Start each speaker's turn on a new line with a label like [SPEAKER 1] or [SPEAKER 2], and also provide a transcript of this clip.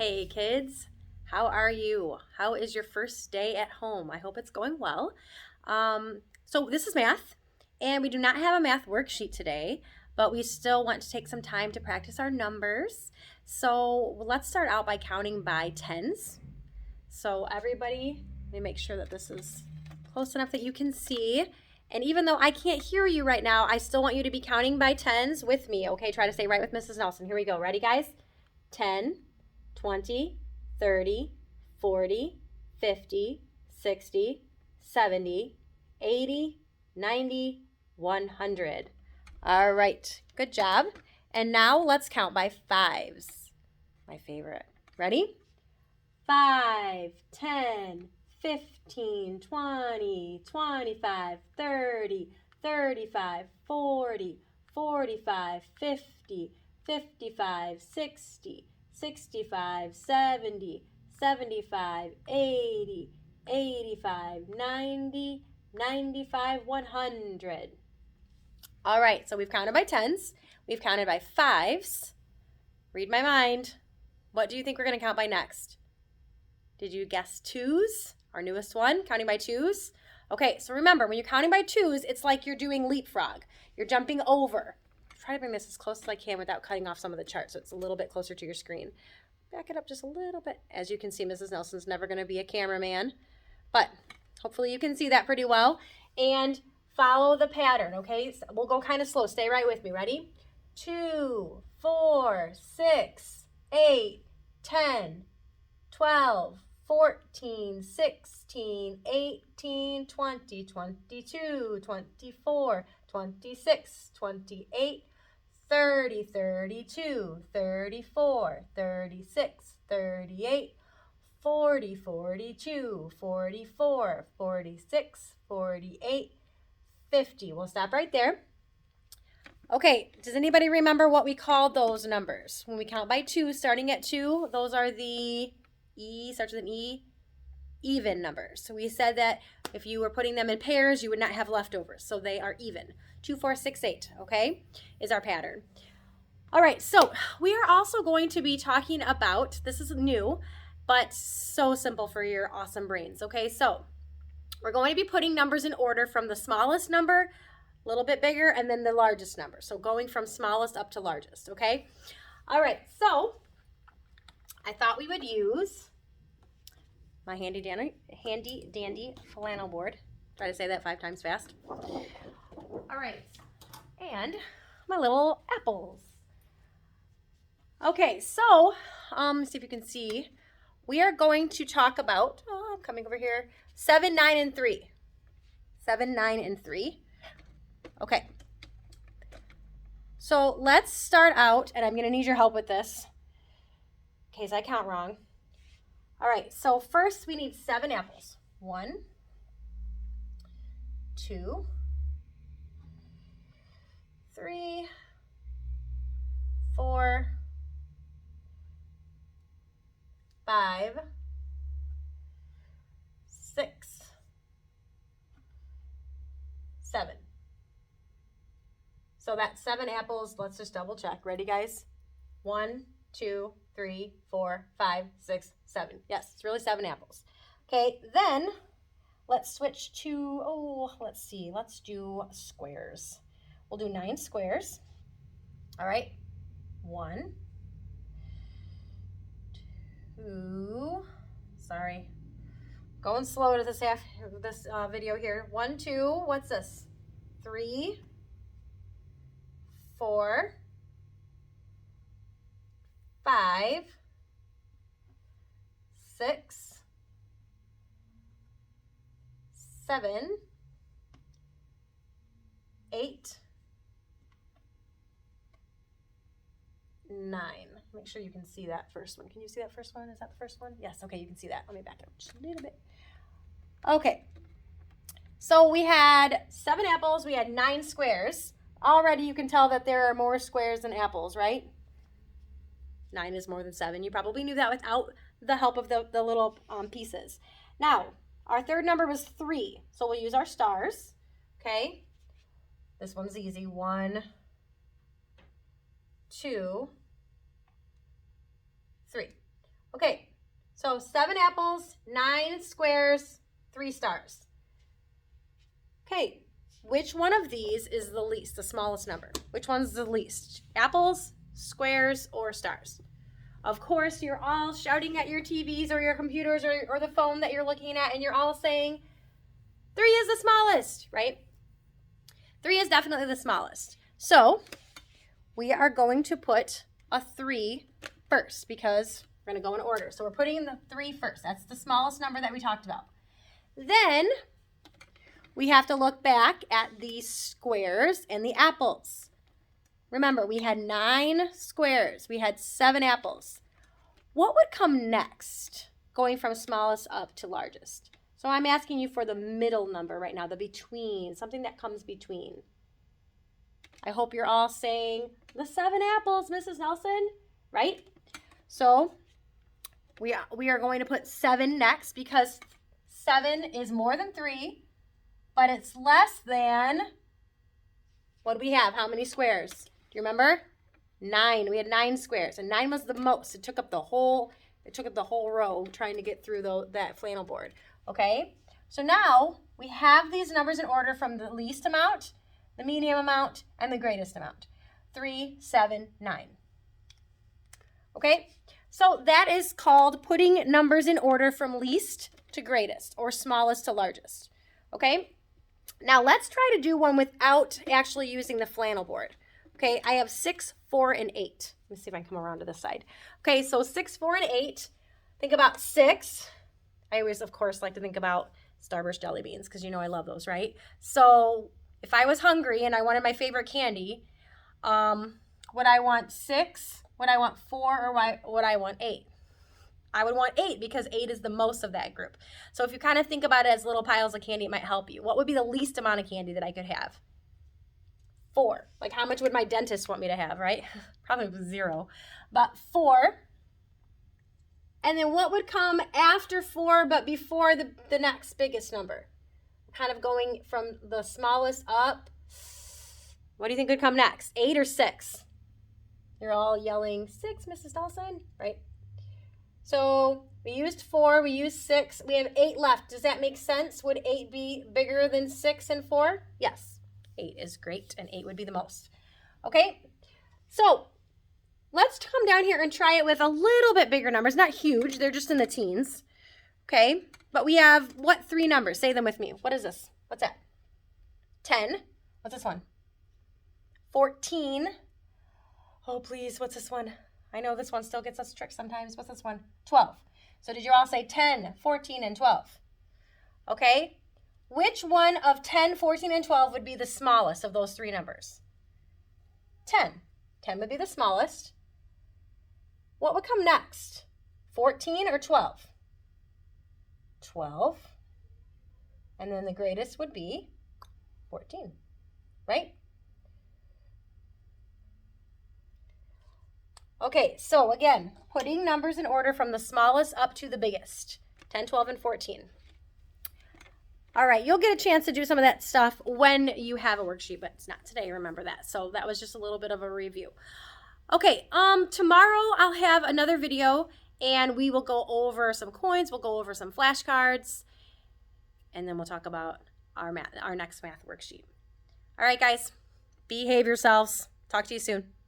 [SPEAKER 1] Hey kids, how are you? How is your first day at home? I hope it's going well. So this is math, and we do not have a math worksheet today, but we still want to take some time to practice our numbers. So let's start out by counting by tens. So everybody, let me make sure that this is close enough that you can see. And even though I can't hear you right now, I still want you to be counting by tens with me. Okay, try to stay right with Mrs. Nelson. Here we go. Ready, guys? 10, 20, 30, 40, 50, 60, 70, 80, 90, 100. All right, good job. And now let's count by fives. My favorite. Ready? 5, 10, 15, 20, 25, 30, 35, 40, 45, 50, 55, 60, 65, 70, 75, 80, 85, 90, 95, 100. All right, so we've counted by tens. We've counted by fives. Read my mind. What do you think we're going to count by next? Did you guess twos? Our newest one, counting by twos. Okay, so remember, when you're counting by twos, it's like you're doing leapfrog. You're jumping over. Try to bring this as close as I can without cutting off some of the chart so it's a little bit closer to your screen. Back it up just a little bit. As you can see, Mrs. Nelson's never going to be a cameraman, but hopefully you can see that pretty well. And follow the pattern, okay? So we'll go kind of slow. Stay right with me. Ready? 2, 4, 6, 8, 10, 12, 14, 16, 18, 20, 22, 24, 26, 28, 30, 32, 34, 36, 38, 40, 42, 44, 46, 48, 50. We'll stop right there. Okay, does anybody remember what we called those numbers? When we count by two, starting at two, those are the E, starts with an E, even numbers. So we said that if you were putting them in pairs, you would not have leftovers. So they are even. 2, 4, 6, 8, okay, is our pattern. All right, so we are also going to be talking about, this is new, but so simple for your awesome brains, okay? So we're going to be putting numbers in order from the smallest number, a little bit bigger, and then the largest number. So going from smallest up to largest, okay? All right, so I thought we would use my handy dandy flannel board. Try to say that 5 times fast. All right, and my little apples. Okay, so see if you can see. We are going to talk about, I'm coming over here, 7, 9, and 3. 7, 9, and 3. Okay. So let's start out, and I'm going to need your help with this in case I count wrong. All right, so first we need 7 apples. 1, 2, 3, 4, 5, 6, 7. So that's 7 apples. Let's just double check. Ready, guys? 1, 2, 3, 4, 5, 6, 7. Yes, it's really 7 apples. Okay, then let's switch to, let's see. Let's do squares. We'll do 9 squares. All right. 1, 2, sorry. Going slow to this video here. 1, 2, what's this? 3, 4, 5, 6, 7, 8, 9. Make sure you can see that first one. Can you see that first one? Is that the first one? Yes, okay, you can see that. Let me back it up just a little bit. Okay, so we had 7 apples, we had 9 squares. Already you can tell that there are more squares than apples, right? 9 is more than 7. You probably knew that without the help of the little pieces. Now, our third number was 3, so we'll use our stars, okay? This one's easy. 1, 2, 3. Okay, so 7 apples, 9 squares, 3 stars. Okay, which one of these is the least, the smallest number? Which one's the least? Apples, squares, or stars? Of course, you're all shouting at your TVs or your computers or the phone that you're looking at, and you're all saying 3 is the smallest, right? 3 is definitely the smallest. So we are going to put a 3 first because we're going to go in order. So we're putting the 3 first. That's the smallest number that we talked about. Then we have to look back at the squares and the apples. Remember, we had 9 squares. We had 7 apples. What would come next, going from smallest up to largest? So I'm asking you for the middle number right now, the between, something that comes between. I hope you're all saying the 7 apples, Mrs. Nelson, right? So we are going to put 7 next because 7 is more than 3, but it's less than, what do we have? How many squares? Do you remember? 9. We had 9 squares, and 9 was the most. It took up the whole row trying to get through that flannel board. Okay? So now we have these numbers in order from the least amount, the medium amount, and the greatest amount. 3, 7, 9. Okay? So that is called putting numbers in order from least to greatest, or smallest to largest. Okay? Now let's try to do one without actually using the flannel board. Okay, I have 6, 4, and 8. Let me see if I can come around to this side. Okay, so 6, 4, and 8. Think about 6. I always, of course, like to think about Starburst jelly beans because you know I love those, right? So if I was hungry and I wanted my favorite candy, would I want 6, would I want 4, or would I want 8? I would want 8 because 8 is the most of that group. So if you kind of think about it as little piles of candy, it might help you. What would be the least amount of candy that I could have? 4. Like how much would my dentist want me to have, right? Probably 0. But 4. And then what would come after 4 but before the next biggest number? Kind of going from the smallest up. What do you think would come next? 8 or 6? You're all yelling, 6, Mrs. Dawson, right? So we used 4, we used 6, we have 8 left. Does that make sense? Would 8 be bigger than 6 and 4? Yes, 8 is great, and 8 would be the most. Okay, so let's come down here and try it with a little bit bigger numbers. Not huge, they're just in the teens. Okay, but we have, what 3 numbers? Say them with me. What is this? What's that? 10. What's this one? 14. Oh, please, what's this one? I know this one still gets us tricked sometimes. What's this one? 12. So did you all say 10, 14, and 12? Okay. Which one of 10, 14, and 12 would be the smallest of those 3 numbers? 10. 10 would be the smallest. What would come next? 14 or 12? 12. And then the greatest would be 14, right? Okay, so again, putting numbers in order from the smallest up to the biggest, 10, 12, and 14. All right, you'll get a chance to do some of that stuff when you have a worksheet, but it's not today, remember that. So that was just a little bit of a review. Okay, tomorrow I'll have another video, and we will go over some coins, we'll go over some flashcards, and then we'll talk about our next math worksheet. All right, guys, behave yourselves. Talk to you soon.